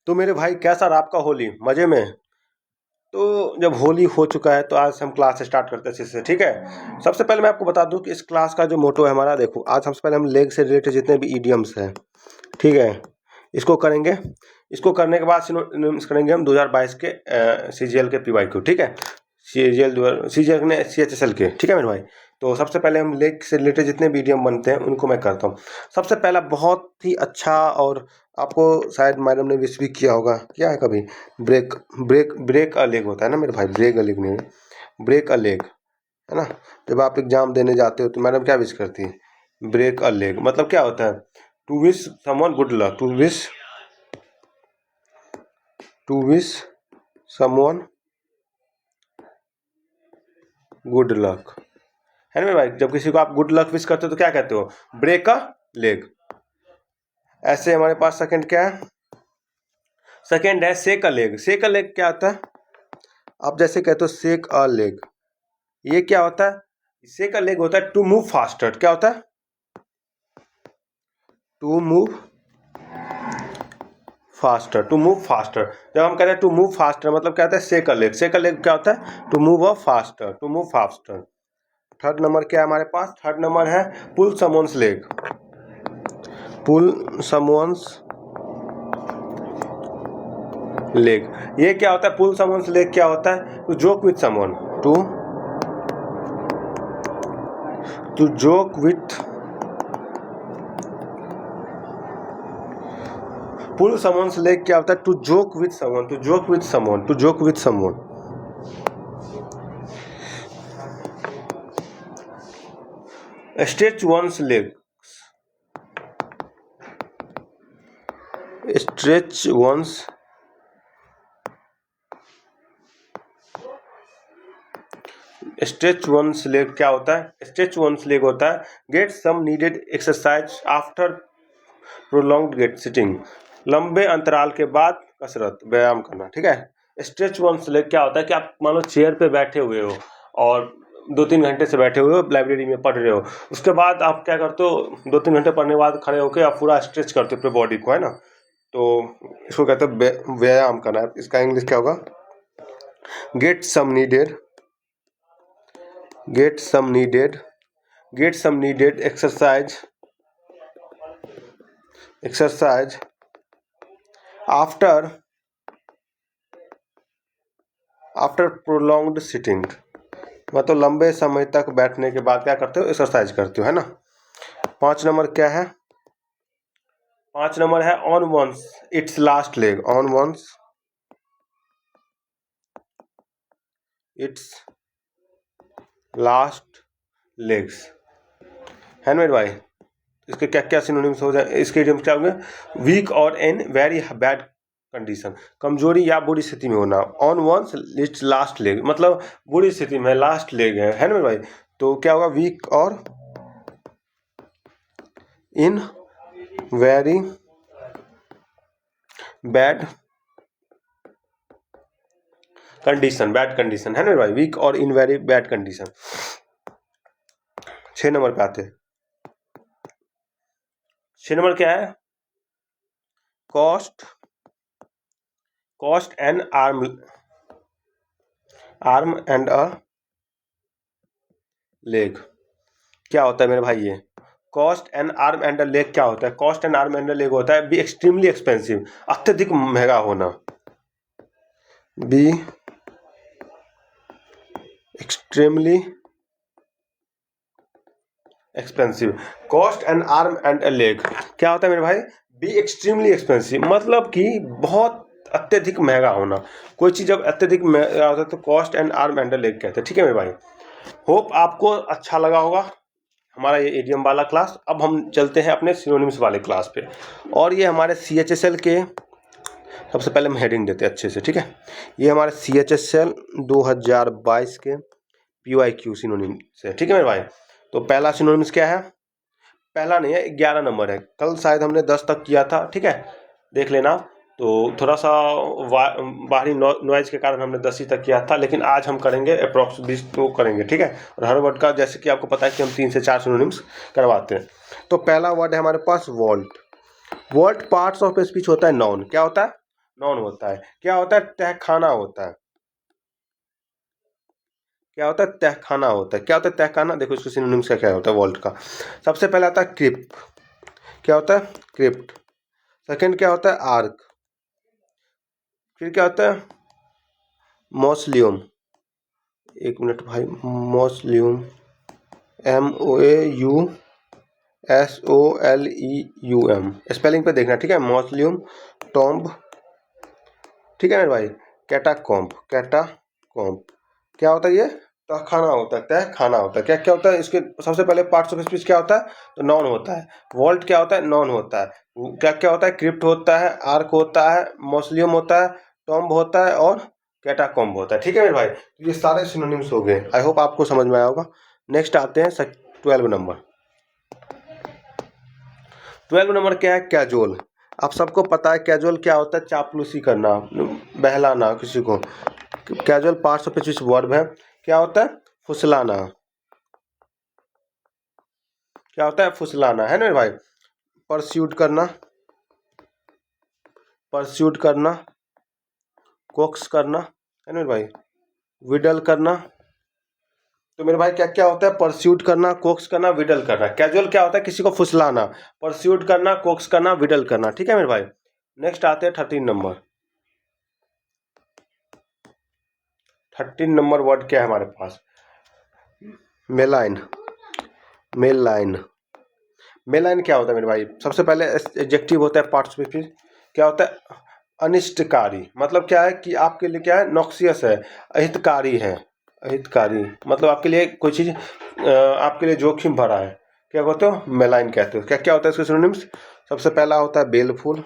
तो मेरे भाई कैसा रहा आपका होली, मजे में? तो जब होली हो चुका है तो आज हम क्लास स्टार्ट करते हैं अच्छे से, ठीक है। सबसे पहले मैं आपको बता दूं कि इस क्लास का जो मोटो है हमारा, देखो आज सबसे पहले हम लेग से रिलेटेड जितने भी ईडियम्स हैं, ठीक है, इसको करेंगे। इसको करने के बाद सिनोनिम्स करेंगे हम 2022 के CGL के PYQ, ठीक है। CGL ने CHSL के, ठीक है मेरे भाई। तो सबसे पहले हम लेग से रिलेटेड जितने भी ईडियम बनते हैं उनको मैं करता हूँ। सबसे पहला बहुत ही अच्छा, और आपको शायद मैडम ने विश भी किया होगा, क्या है कभी, break break break a leg होता है ना मेरे भाई, ब्रेक अ लेग नहीं, ब्रेक अ लेग, है ना। जब आप एग्जाम देने जाते हो तो मैडम क्या विश करती है, ब्रेक अ लेग। मतलब क्या होता है, to wish someone good luck, to wish someone good luck, है ना मेरे भाई। जब किसी को आप गुड लक विश करते हो तो क्या कहते हो, ब्रेक अ लेग। ऐसे हमारे पास सेकंड क्या है, सेकंड है सेक a leg. Sec a leg क्या होता है, आप जैसे कहते हो सेक अ लेग, ये क्या होता है, सेक अ लेग होता है टू मूव फास्टर। क्या होता है, to move faster, to move faster. जब हम कहते हैं टू मूव फास्टर मतलब क्या होता है, सेक a leg. Sec a leg क्या होता है, to move a faster, to move faster. Third number क्या है हमारे पास, थर्ड नंबर है pull someone's leg, pull someone's leg. ये क्या होता है, पुल समवन्स लेग क्या होता है, to joke with someone, to joke with, pull someone's leg क्या होता है, to joke with someone, to joke with someone, to joke with someone. Stretch one's leg, stretch one's stretch one's leg क्या होता है, stretch one's leg होता है get some needed exercise after prolonged get sitting, लंबे अंतराल के बाद कसरत व्यायाम करना, ठीक है। स्ट्रेच वंस लेग क्या होता है कि आप मान लो चेयर पे बैठे हुए हो और 2-3 घंटे से बैठे हुए हो, लाइब्रेरी में पढ़ रहे हो, उसके बाद आप क्या करते हो, 2-3 घंटे पढ़ने के बाद खड़े होकर आप पूरा स्ट्रेच करते हो अपने बॉडी को, है ना। तो इसको कहते हैं व्यायाम करना। इसका इंग्लिश क्या होगा, get some needed, get some needed, get some needed exercise, exercise after after prolonged sitting, मतलब लंबे समय तक बैठने के बाद क्या करते हो, एक्सरसाइज करते हो, है ना। 5 नंबर क्या है, 5 नंबर है on one's its last leg, on one's its last legs, है ना मेरे भाई। इसके क्या क्या सिनोनिम्स हो जाए, इसके इडियम्स क्या होंगे, वीक और इन वेरी बैड कंडीशन, कमजोरी या बुरी स्थिति में होना। On one's its last leg मतलब बुरी स्थिति में, लास्ट लेग है ना मेरे भाई। तो क्या होगा, वीक और in very bad condition, bad condition, है ना भाई, वीक और in very bad condition. 6 number पे आते हैं, 6 नंबर क्या है, cost, cost and arm, arm and a leg. क्या होता है मेरे भाई, ये cost and arm and a leg क्या होता है, cost and arm and a leg होता है बी एक्सट्रीमली एक्सपेंसिव, अत्यधिक महंगा होना, be extremely expensive. Cost and arm and a leg क्या होता है मेरे भाई, बी एक्सट्रीमली एक्सपेंसिव मतलब कि बहुत अत्यधिक महंगा होना। कोई चीज़ जब अत्यधिक महंगा होता है तो cost and arm and a leg कहते हैं, ठीक है मेरे भाई। होप आपको अच्छा लगा होगा हमारा ये इडियम वाला क्लास। अब हम चलते हैं अपने सिनोनिम्स वाले क्लास पे, और ये हमारे CHSL के, सबसे पहले हम हेडिंग देते हैं अच्छे से, ठीक है। ये हमारे CHSL 2022 के PYQ सिनोनिम से, ठीक है मेरे भाई। तो पहला सिनोनिम्स क्या है, पहला नहीं है, 11 नंबर है, कल शायद हमने 10 तक किया था, ठीक है, देख लेना। तो थोड़ा सा बाहरी नॉइज के कारण हमने 10 ही तक किया था, लेकिन आज हम करेंगे अप्रॉक्स 20 तो करेंगे, ठीक है। और हर वर्ड का जैसे कि आपको पता है कि हम 3 से 4 सिनोनिम्स करवाते हैं। तो पहला वर्ड है हमारे पास vault. Vault parts of speech होता है नाउन, क्या होता है, नॉन होता है। क्या होता है? तहखाना होता है। क्या होता है? तहखाना होता है। क्या होता है तहखाना? देखो इसको सिनोनिम्स का क्या होता है वॉल्ट का। सबसे पहला आता है क्रिप्ट। क्या होता है? क्रिप्ट। सेकंड क्या होता है? आर्क। फिर क्या होता है? मौसलियम। एक मिनट भाई, मौसलियम, MOAUSOLEUM, स्पेलिंग पे देखना, ठीक है। मौसलियम, टॉम्ब, ठीक है मेरे भाई। Catacomb, catacomb. क्या होता है ये? तहखाना होता है, तहखाना होता है। क्या क्या होता है इसके सबसे पहले पार्ट्स ऑफ स्पीच? क्या होता है? तो नॉन होता है। वॉल्ट क्या होता है? नॉन होता है। क्या क्या होता है? क्रिप्ट होता है, आर्क होता है, मौसलियम होता है, टॉम्ब होता है और कैटाकॉम्ब होता है, ठीक है मेरे भाई। तो ये सारे सिनोनिम्स हो गए। आई होप आपको समझ में आया होगा। नेक्स्ट आते हैं 12 नंबर। 12 नंबर क्या है? कैजुअल। आप सबको पता है कैजुअल क्या होता है? चापलूसी करना, बहलाना किसी को। Casual parts of speech verb है। क्या होता है? फुसलाना। क्या होता है? फुसलाना, है ना मेरे भाई। परस्यूट करना, परस्यूट करना, कोक्स करना, है ना मेरे भाई। विडल करना। तो मेरे भाई क्या क्या होता है? परस्यूट करना, कोक्स करना, विडल करना। कैजुअल क्या होता है? किसी को फुसलाना, परस्यूट करना, कोक्स करना, विडल करना, ठीक है मेरे भाई। नेक्स्ट आते हैं 13 नंबर। 13 नंबर वर्ड क्या है हमारे पास? मेलाइन। मेलाइन। मेलाइन क्या होता है मेरे भाई? सबसे पहले एडजेक्टिव होता है पार्ट्स में। फिर क्या होता है? अनिष्टकारी। मतलब क्या है कि आपके लिए क्या है? नॉक्सियस है, अहितकारी है। अहितकारी मतलब आपके लिए कोई चीज आपके लिए जोखिम भरा है। क्या कहते हो? मेलाइन कहते हो। क्या क्या होता है इसके सिनोनिम्स? सबसे पहला होता है बेलफुल,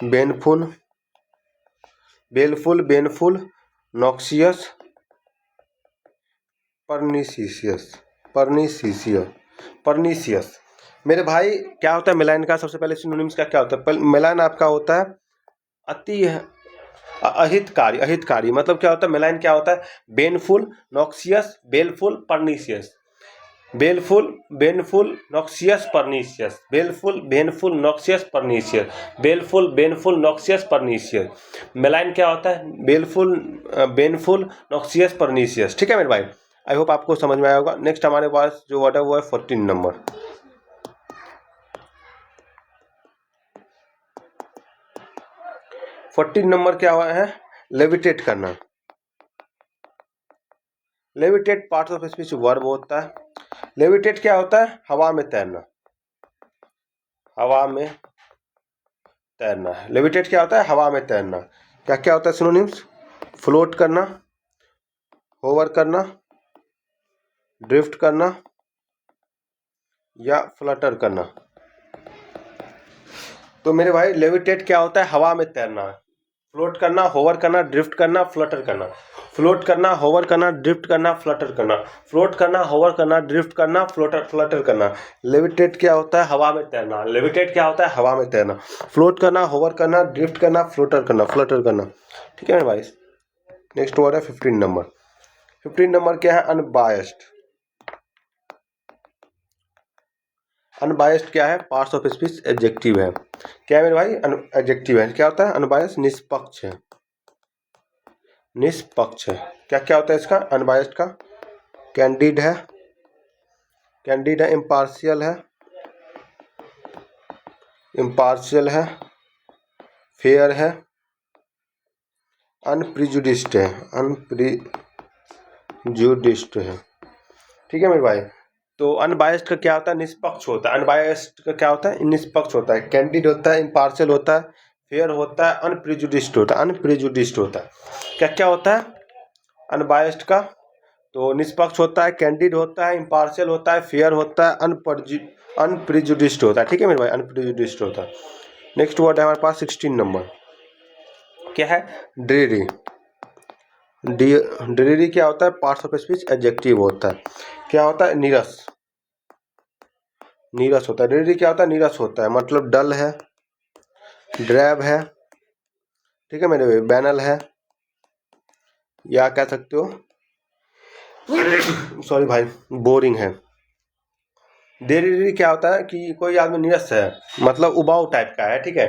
बेनफुल, बेलफुल, baneful, noxious, pernicious, pernicious, pernicious. मेरे भाई क्या होता है मेलाइन का? सबसे पहले सिनोनिम्स का क्या होता है? मेलाइन आपका होता है अति अहितकारी। अहितकारी मतलब क्या होता है? मेलाइन क्या होता है? Baneful, noxious, baleful, pernicious. Baleful, baneful, noxious, pernicious. Baleful, baneful, noxious, pernicious. Baleful, baneful, noxious, pernicious. Malign क्या होता है? बेलफुल, बेनफुल, नॉक्सियस, परनीसियस, ठीक है मेरे भाई। आई होप आपको समझ में आया होगा। नेक्स्ट हमारे पास जो वर्ड है वो है 14 नंबर। 14 नंबर क्या हुआ है? लेविटेट करना। Levitate part of speech verb होता है। लेविटेट क्या होता है? हवा में तैरना। हवा में तैरना है। लेविटेट क्या होता है? हवा में तैरना। क्या क्या होता है सिनोनिम्स? फ्लोट करना, होवर करना, ड्रिफ्ट करना या फ्लटर करना। तो मेरे भाई लेविटेट क्या होता है? हवा में तैरना। फ्लोट करना, होवर करना, ड्रिफ्ट करना, फ्लटर करना। फ्लोट करना, होवर करना, ड्रिफ्ट करना, फ्लटर करना। फ्लोट करना, होवर करना, ड्रिफ्ट करना, फ्लोटर फ्लटर करना। लेविटेट क्या होता है? हवा में तैरना। लेविटेट क्या होता है? हवा में तैरना। फ्लोट करना, होवर करना, ड्रिफ्ट करना, फ्लोटर करना, फ्लटर करना, ठीक है मेरे भाई। नेक्स्ट वर्ड है 15 नंबर। 15 नंबर क्या है? अनबायस्ड। अनबायस्ड क्या है? पार्ट्स ऑफ स्पीच एडजेक्टिव है। क्या है मेरे भाई? एडजेक्टिव है। क्या होता है? अनबायस्ड निष्पक्ष है। निष्पक्ष है। क्या क्या होता है इसका? अनबायस्ड का कैंडिड है, कैंडिड है, इम्पार्शियल है, इम्पार्शियल है, फेयर है, अनप्रिजुडिस्ड है, अनप्रिजुडिस्ड है, ठीक है मेरे भाई। तो अनबायस्ड का क्या होता है? निष्पक्ष होता है। अनबायस्ड का क्या होता है? निष्पक्ष होता है। कैंडिड होता है, इम्पार्शियल होता है, फेयर होता है, अनप्रिजुडिस्ड होता है। अनप्रिजुडिस्ड होता है। क्या क्या होता है अनबायस्ड का? तो निष्पक्ष होता है, कैंडिड होता है, इम्पार्शियल होता है, फेयर होता है, अनप्रिजुडिस्ड होता है, ठीक है मेरे भाई। अनप्रिजुडिस्ड होता है। नेक्स्ट वर्ड है हमारे पास 16 नंबर। क्या है? ड्रीरी। ड्रीरी क्या होता है? पार्ट्स ऑफ स्पीच एडजेक्टिव होता है। क्या होता है? नीरस। नीरस होता है। ड्रीरी क्या होता है? नीरस होता है। मतलब डल है, ड्रैब है, ठीक है मेरे भाई, बैनल है, या कह सकते हो सॉरी भाई, बोरिंग है। ड्रीरी क्या होता है कि कोई आदमी नीरस है, मतलब उबाऊ टाइप का है, ठीक है।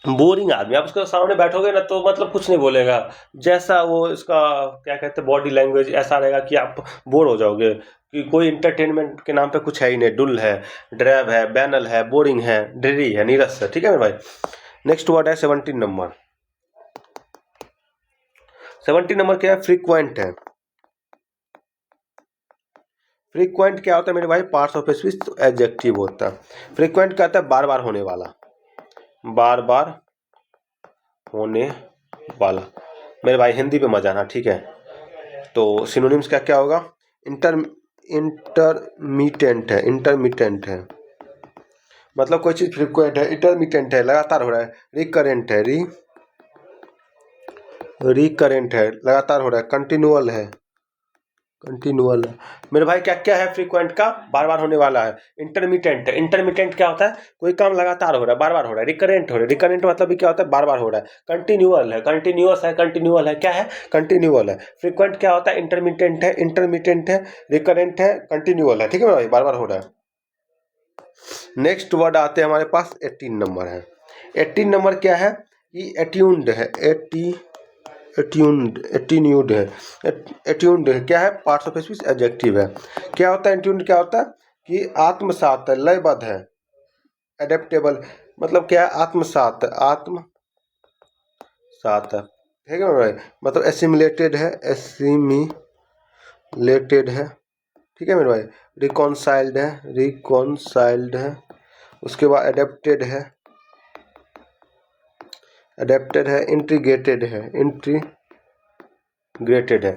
बोरिंग आदमी, आप उसके सामने बैठोगे ना तो मतलब कुछ नहीं बोलेगा, जैसा वो इसका क्या कहते हैं बॉडी लैंग्वेज ऐसा रहेगा कि आप बोर हो जाओगे, कि कोई इंटरटेनमेंट के नाम पे कुछ है ही नहीं, डुल है, ड्रैब है, बैनल है, बोरिंग है, ड्री है, नीरस है। ठीक है मेरे भाई। नेक्स्ट वर्ड है 17 नंबर। 17 नंबर क्या है? फ्रीक्वेंट है। फ्रीक्वेंट क्या होता है मेरे भाई? पार्ट्स ऑफ स्पीच एडजेक्टिव होता है। फ्रीक्वेंट कहता है बार बार होने वाला, बार बार होने वाला। मेरे भाई हिंदी पे मत जाना, ठीक है? तो सिनोनिम्स क्या क्या होगा? इंटर इंटरमीटेंट है, इंटरमीटेंट है मतलब कोई चीज फ्रीक्वेंट है, इंटरमीटेंट है लगातार हो रहा है, रिकरेंट है, रिकरेंट है लगातार हो रहा है, कंटिन्यूअल है, कंटिन्यूअल है। मेरे भाई क्या क्या है? फ्रीक्वेंट का बार बार होने वाला है, इंटरमीटेंट है, इंटरमीटेंट क्या होता है? कोई काम लगातार हो रहा है, बार बार हो रहा है, रिकरेंट हो रहा है, रिकरेंट मतलब भी क्या होता है? बार बार हो रहा है, कंटिन्यूअल है, कंटिन्यूअस है, कंटिन्यूअल है, क्या है? कंटिन्यूअल है। फ्रीक्वेंट क्या होता है? इंटरमीटेंट है, इंटरमीटेंट है, रिकरेंट है, कंटिन्यूअल है। ठीक है मेरे भाई, बार बार हो रहा है। नेक्स्ट वर्ड आते हैं हमारे पास 18 नंबर है। 18 नंबर क्या है? ये एट्यून्ड है, एट्यून्ड है, एट्यून्ड है क्या है? पार्ट्स ऑफ स्पीच एडजेक्टिव है। क्या होता है एट्यून्ड? क्या होता है कि आत्मसात है, लयबद्ध है, एडेप्टेबल मतलब क्या है? आत्मसात, आत्मसात है। ठीक है भाई, मतलब एसिमिलेटेड है, एसिमिलेटेड है। ठीक है मेरे भाई। रिकॉन्साइल्ड है, रिकॉन्साइल्ड है। उसके बाद एडेप्टेड है, एडेप्टेड है, इंटीग्रेटेड है, इंटीग्रेटेड है।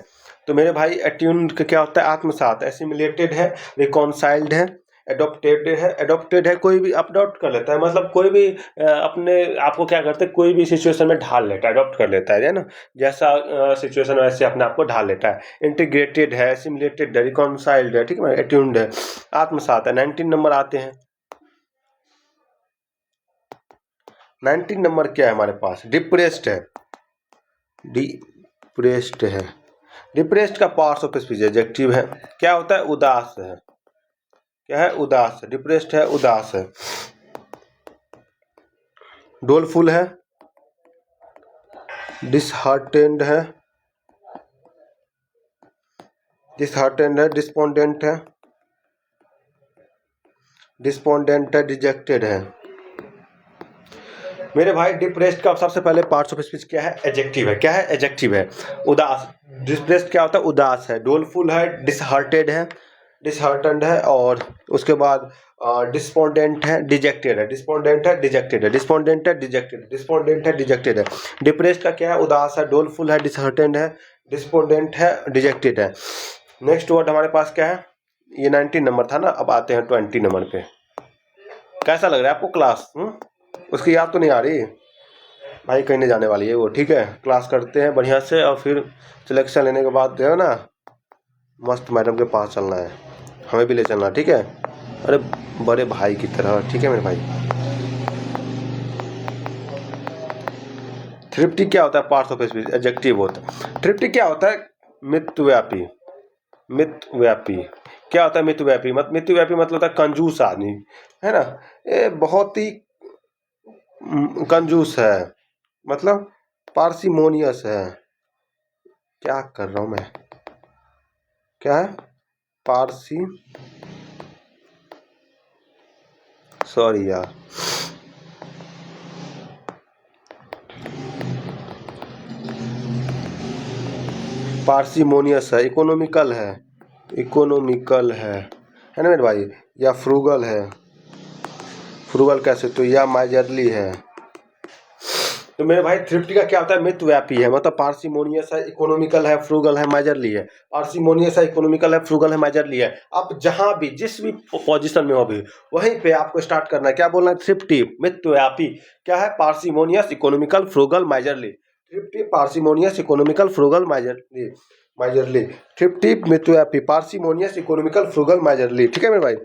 तो मेरे भाई एट्यून्ड का क्या होता है? आत्मसात, एसिमिलेटेड है, रिकॉन्साइल्ड है, एडोप्टेड है। एडोप्टेड है कोई भी अडॉप्ट कर लेता है, मतलब कोई भी अपने आपको क्या करते हैं, कोई भी सिचुएशन में ढाल लेता है, अडॉप्ट कर लेता है ना, जैसा सिचुएशन वैसे अपने आप को ढाल लेता है। इंटीग्रेटेड है, एसिमिलेटेड है, रिकॉन्साइल्ड है। ठीक है, एट्यून्ड है, आत्मसात है। 19 नंबर आते हैं। 19 नंबर क्या है हमारे पास? डिप्रेस्ड है, डिप्रेस्ड है। डिप्रेस्ड का पार्ट्स ऑफ स्पीच एडजेक्टिव है। क्या होता है? उदास है। क्या है? उदास है। डिप्रेस्ड है, उदास है। डोलफुल है, डिसहार्टेंड है, डिसहार्टेंड है, डिस्पोंडेंट है, डिस्पोंडेंट है, डिजेक्टेड है। मेरे भाई डिप्रेस्ड का सबसे पहले पार्ट्स ऑफ स्पीच क्या है? एडजेक्टिव है। क्या है? एडजेक्टिव है। उदास, डिप्रेस्ड क्या होता है? उदास है। डोलफुल है, डिसहार्टेड है, डिसहार्टेंड है, और उसके बाद डिस्पोंडेंट है, डिजेक्टेड है, डिस्पोंडेंट है, डिजेक्टेड है, डिस्पोंडेंट है, डिजेक्टेड है, डिस्पोंडेंट है, डिजेक्टेड है। डिप्रेस्ड का क्या है? उदास है, डोलफुल है, डिसहार्टेंड है, डिस्पोंडेंट है, डिजेक्टेड है। नेक्स्ट वर्ड हमारे पास क्या है? ये 19 नंबर था ना, अब आते हैं 20 नंबर पे। कैसा लग रहा है आपको क्लास? उसकी याद तो नहीं आ रही भाई? कहीं नहीं जाने वाली है वो। ठीक है, क्लास करते हैं बढ़िया से, और फिर सिलेक्शन लेने के बाद जो है ना, मस्त मैडम के पास चलना है, हमें भी ले चलना। ठीक है, अरे बड़े भाई की तरह। ठीक है मेरे भाई। थ्रिफ्टी क्या होता है? पार्ट्स ऑफ स्पीच एडजेक्टिव होता है। थ्रिफ्टी क्या होता है? मितव्यापी, मितव्यापी। क्या होता है मितव्यापी? मितव्यापी मतलब होता है कंजूस आदमी, है ना? ये बहुत ही कंजूस है, मतलब पार्सिमोनियस है। क्या कर रहा हूं मैं? क्या है? पारसी, सॉरी यार, पार्सिमोनियस है, इकोनॉमिकल है, इकोनॉमिकल है ना मेरे भाई? या फ्रूगल है, फ्रूगल कैसे? तो या माइजरली है। तो मेरे भाई थ्रिफ्टी का क्या होता है? मितव्यापी है, मतलब पार्सिमोनियस है, इकोनॉमिकल है, फ्रूगल है, माइजरली है। पार्सिमोनियस है, इकोनॉमिकल है, फ्रूगल है, माइजरली है। आप जहां भी जिस भी पोजीशन में हो भी, वहीं पे आपको स्टार्ट करना है। क्या बोलना है? थ्रिफ्टी, मितव्यापी। क्या है? Parsimonious, economical, frugal, miserly. Thrifty, parsimonious, economical, frugal, miserly, miserly. Thrifty, मितव्यापी, पार्सिमोनियस, इकोनॉमिकल, फ्रूगल, माइजरली। ठीक है मेरे भाई।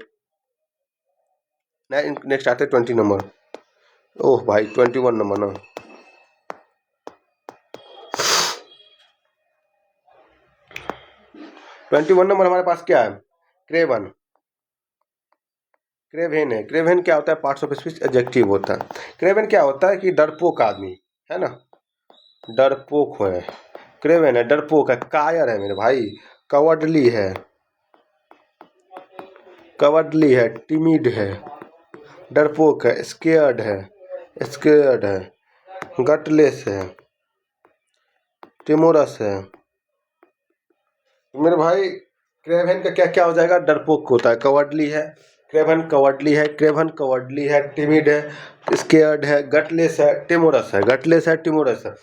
नेक्स्ट आते हैं 20 नंबर। ओह भाई 21 नंबर ना। 21 नंबर हमारे पास क्या है? क्रेवन, क्रेवेन है। क्रेवेन क्या होता है? पार्ट्स ऑफ स्पीच एडजेक्टिव होता है। क्रेवेन क्या होता है कि डरपोक आदमी है ना, डरपोक है। क्रेवेन है, डरपोक है, कायर है मेरे भाई, कवर्डली है, कवर्डली है, टिमिड है, डरपोक है, स्केयर्ड है, स्केयर्ड है, गटलेस है, टिमोरस है। मेरे भाई क्रेवेन का क्या क्या हो जाएगा? डरपोक होता है, कवर्डली है, क्रेवन कवर्डली है, क्रेवन कवर्डली है, टिमिड है, स्केयर्ड है, गटलेस है, टिमोरस है, गटलेस है, टिमोरस है।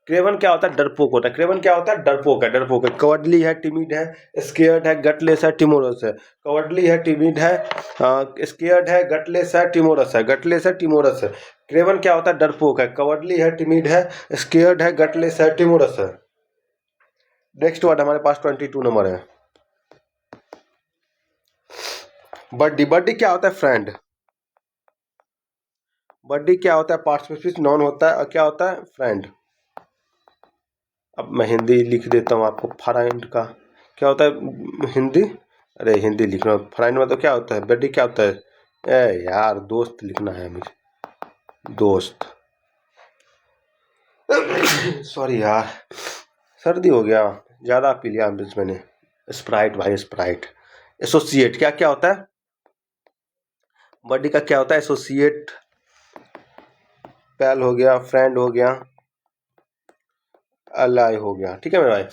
क्रेवन क्या होता है? डरपोक होता है। क्रेवन क्या होता है? डरपोक है, डरपोक है, कवर्डली है, टिमिड है, स्केयर्ड है, गटलेस है, टिमोरस है। कवर्डली है, टिमिड है, स्केयर्ड है, गटलेस है, टिमोरस है, गटलेस है, टिमोरस है। क्रेवन क्या होता है? डरपोक है, कवर्डली है, टिमिड है, स्केयर्ड है, गटलेस है, टिमोरस है। नेक्स्ट वर्ड हमारे पास 22 नंबर है, बड्डी। बड्डी क्या होता है? फ्रेंड। बड्डी क्या होता है? पार्ट्स ऑफ स्पीच नॉन होता है, और क्या होता है? फ्रेंड। अब मैं हिंदी लिख देता हूँ आपको। फ्रेंड का क्या होता है? हिंदी, अरे हिंदी लिख रहा हूँ। फ्रेंड में तो क्या होता है? बड्डी क्या होता है? ए यार, दोस्त लिखना है मुझे, दोस्त। सॉरी यार, सर्दी हो गया, ज़्यादा पी लिया मैंने स्प्राइट भाई, स्प्राइट। एसोसिएट क्या क्या होता है? बड्डी का क्या होता है? एसोसिएट, पैल हो गया, फ्रेंड हो गया, अलाई हो गया। ठीक है मेरे भाई।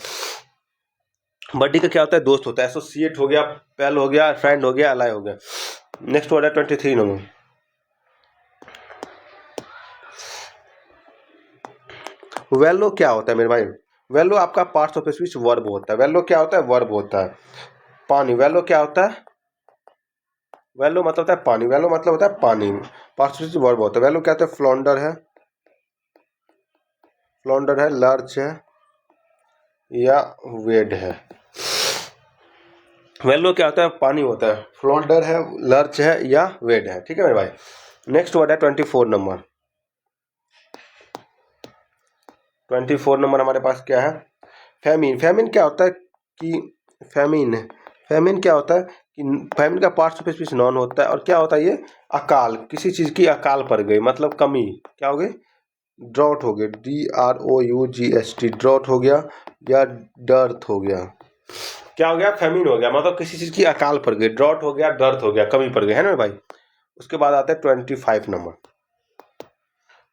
बड्डी का क्या होता है? दोस्त होता है। एसोसिएट हो गया, पैल हो गया, फ्रेंड हो गया, अलाई हो गया। नेक्स्ट वर्ड है 23 नंबर, वेलो क्या होता है मेरे भाई? वेलो आपका पार्ट्स ऑफ स्पीच वर्ब होता है। वेलो क्या होता है? वर्ब होता है। पानी, वेलो क्या होता है? वेलो मतलब होता है पानी, वेलो मतलब होता है पानी, पार्ट्स ऑफ स्पीच वर्ब होता है। वेलो क्या होता है? फ्लॉन्डर है, फ्लॉन्डर है, लर्च है, या वेड है। वेलो क्या होता है? पानी होता है, फ्लॉन्डर है, लर्च है, या वेड है। ठीक है मेरे भाई। नेक्स्ट वर्ड है 24 नंबर। 24 नंबर हमारे पास क्या है? फैमिन। फैमिन क्या होता है कि फैमिन, फैमिन क्या होता है कि फैमिन का पार्ट्स ऑफ स्पीच नॉन होता है, और क्या होता है ये? अकाल, किसी चीज़ की अकाल पड़ गई, मतलब कमी। क्या हो गई? ड्रॉट हो गया, DROUGST, ड्रॉट हो गया, या डर्थ हो गया। क्या हो गया? फैमिन हो गया, मतलब किसी चीज़ की अकाल पड़ गई, ड्रॉट हो गया, डर्थ हो गया, कमी पड़ गई, है ना भाई। उसके बाद आता है 25 नंबर।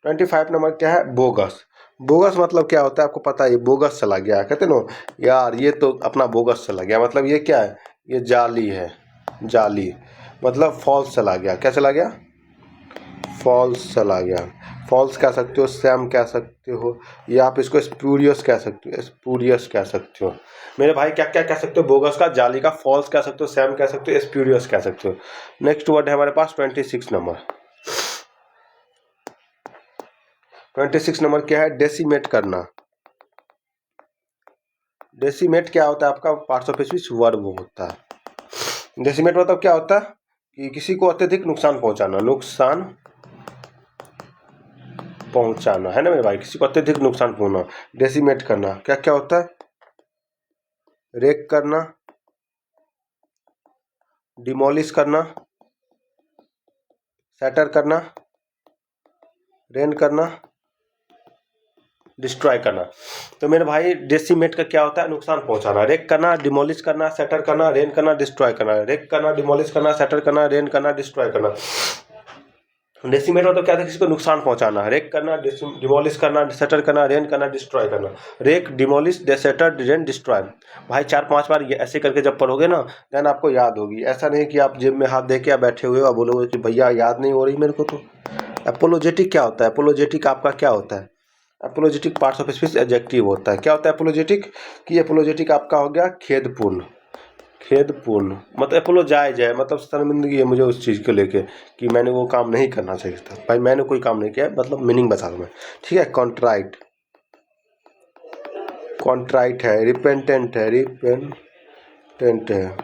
25 नंबर क्या है? बोगस। बोगस मतलब क्या होता है? आपको पता है, ये बोगस चला गया, कहते ना यार ये तो अपना बोगस चला गया, मतलब ये क्या है? ये जाली है, जाली मतलब फॉल्स चला गया। क्या चला गया? फॉल्स चला गया। फॉल्स कह सकते हो, सैम कह सकते हो, या आप इसको स्पूरियस कह सकते हो, स्पूरियस कह सकते हो। मेरे भाई क्या क्या कह सकते हो? बोगस का, जाली का, फॉल्स कह सकते हो, सैम कह सकते हो, स्पूरियस कह सकते हो। नेक्स्ट वर्ड है हमारे पास 26 नंबर। 26 नंबर क्या है? डेसिमेट करना। डेसिमेट क्या होता है? आपका पार्ट्स ऑफ स्पीच वर्ब होता है। डेसिमेट मतलब क्या होता है कि किसी को अत्यधिक नुकसान पहुंचाना, नुकसान पहुंचाना, है ना मेरे भाई, किसी को अत्यधिक नुकसान पहुंचाना। डेसिमेट करना क्या क्या होता है? रेक करना, डिमोलिश करना, सैटर करना, रेन करना, डिस्ट्रॉय करना। तो मेरे भाई डेसिमेट का क्या होता है? नुकसान पहुंचाना। रेक करना, डिमोलिश करना, सैटर करना, रेन करना, डिस्ट्रॉय करना। रेक करना, डिमोलिश करना, सैटर करना, रेन करना, डिस्ट्रॉय करना। डेसिमेट मतलब क्या था? किसी को नुकसान पहुंचाना। रेक करना, डिमोलिश करना, सैटर करना, रेन करना, डिस्ट्रॉय करना। Wreck, demolish, shatter, ruin, destroy. भाई 4-5 बार ये ऐसे करके जब पढ़ोगे ना, देन आपको याद होगी। ऐसा नहीं कि आप जेब में हाथ दे के बैठे हुए हो और बोलोगे कि भैया याद नहीं हो रही मेरे को। तो एपोलोजेटिक क्या होता है? एपोलोजेटिक आपका क्या होता है? एपोलोजेटिक पार्ट्स ऑफ स्पीच एडजेक्टिव होता है। क्या होता है एपोलोजेटिक? कि एपोलोजेटिक आपका हो गया खेदपूर्ण। खेदपूर्ण मतलब एपोलोजाइज है, मतलब शर्मिंदगी है मुझे उस चीज़ को लेके कि मैंने वो काम नहीं करना चाहिए था। भाई मैंने कोई काम नहीं किया, मतलब मीनिंग बता दूँ मैं। ठीक है। कॉन्ट्राइट, कॉन्ट्राइट है, रिपेंटेंट है, रिपेंटेंट है,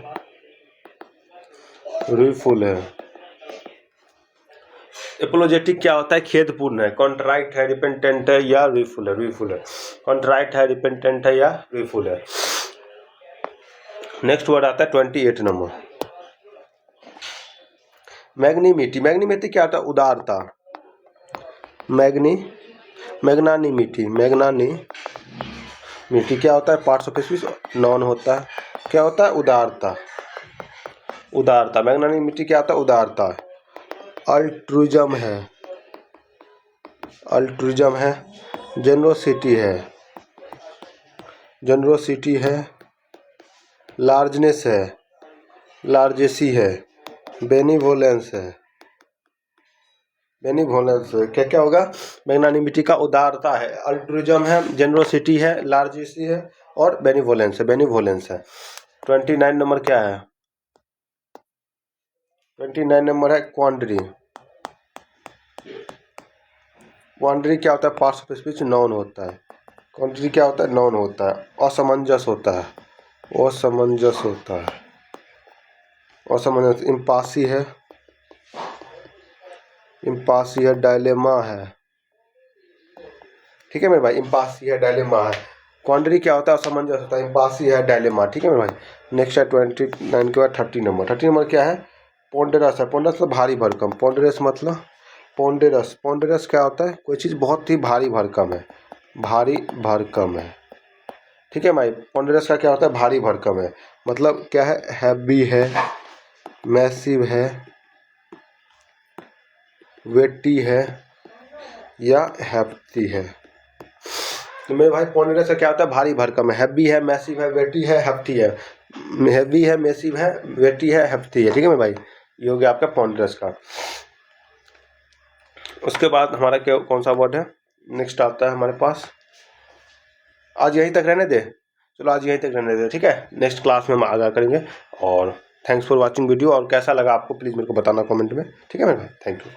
रूफुल है। एपोलोजेटिक क्या होता है? खेदपूर्ण है। कॉन्ट्राइट है, रिपेंटेंट है, या रूफुल है, रूफुल है। कॉन्ट्राइट है, रिपेंटेंट है, या रूफुल है। नेक्स्ट वर्ड आता है 28 नंबर। मैग्नीमिटी, मैग्नीमिटी क्या होता है? उदारता। मैग्नानिमिटी, मैग्नानिमिटी क्या होता है? पार्ट्स ऑफ स्पीच, नॉन होता है। क्या होता है? उदारता, उदारता। मैग्नानिमिटी क्या होता है? उदारता। अल्ट्रुइज्म है, अल्ट्रुइज्म है। जेनरोसिटी है, जेनरोसिटी है। लार्जनेस है, लार्जेसी है। बेनिवोलेंस है, बेनिवोलेंस है। क्या क्या होगा? मैग्नानिमिटी का उदारता है, अल्ट्रुइज्म है, जेनरोसिटी है, लार्जेसी है और बेनिवोलेंस है, बेनिवोलेंस है। 29 नंबर क्या है? 29 नंबर है क्वांडरी। क्वांडरी क्या होता है? पार्ट्स ऑफ स्पीच, नाउन होता है। क्वांडरी क्या होता है? नाउन होता है। असमंजस होता है, असमंजस होता है, असमंजस। इम्पासी है, इम्पासी है। डायलेमा है, ठीक है मेरे भाई, इम्पासी है, डायलेमा है। क्वांडरी क्या होता है? असमंजस होता है। इम्पासी है, डायलेमा, ठीक है मेरे भाई। नेक्स्ट है 29 के बाद 30 नंबर। 30 नंबर क्या है? पोंडेरस है। पोंडेरस मतलब भारी भरकम। पोंडेरस मतलब, पोंडेरस, पोंडेरस क्या होता है? कोई चीज़ बहुत ही भारी भरकम है, भारी भरकम है, ठीक है भाई। पोंडेरस का क्या होता है? भारी भरकम है। मतलब क्या है? हैवी है, मैसिव है, वेटी है या हैप्टी है। तो मेरे भाई पोंडेरस का क्या होता है? भारी भरकम है। हैवी है, मैसिव है, वेटी है, हैप्टी है। हैवी है, मैसिव है, वेटी है, हैप्टी है, ठीक है मेरे भाई। ये हो गया आपका पोंडेरस का। उसके बाद हमारा क्या, कौन सा वर्ड है? नेक्स्ट आता है हमारे पास, आज यहीं तक रहने दे, चलो आज यहीं तक रहने दे, ठीक है। नेक्स्ट क्लास में हम आगे करेंगे। और थैंक्स फॉर वाचिंग वीडियो। और कैसा लगा आपको प्लीज़ मेरे को बताना कमेंट में, ठीक है मेरे भाई। Thank you.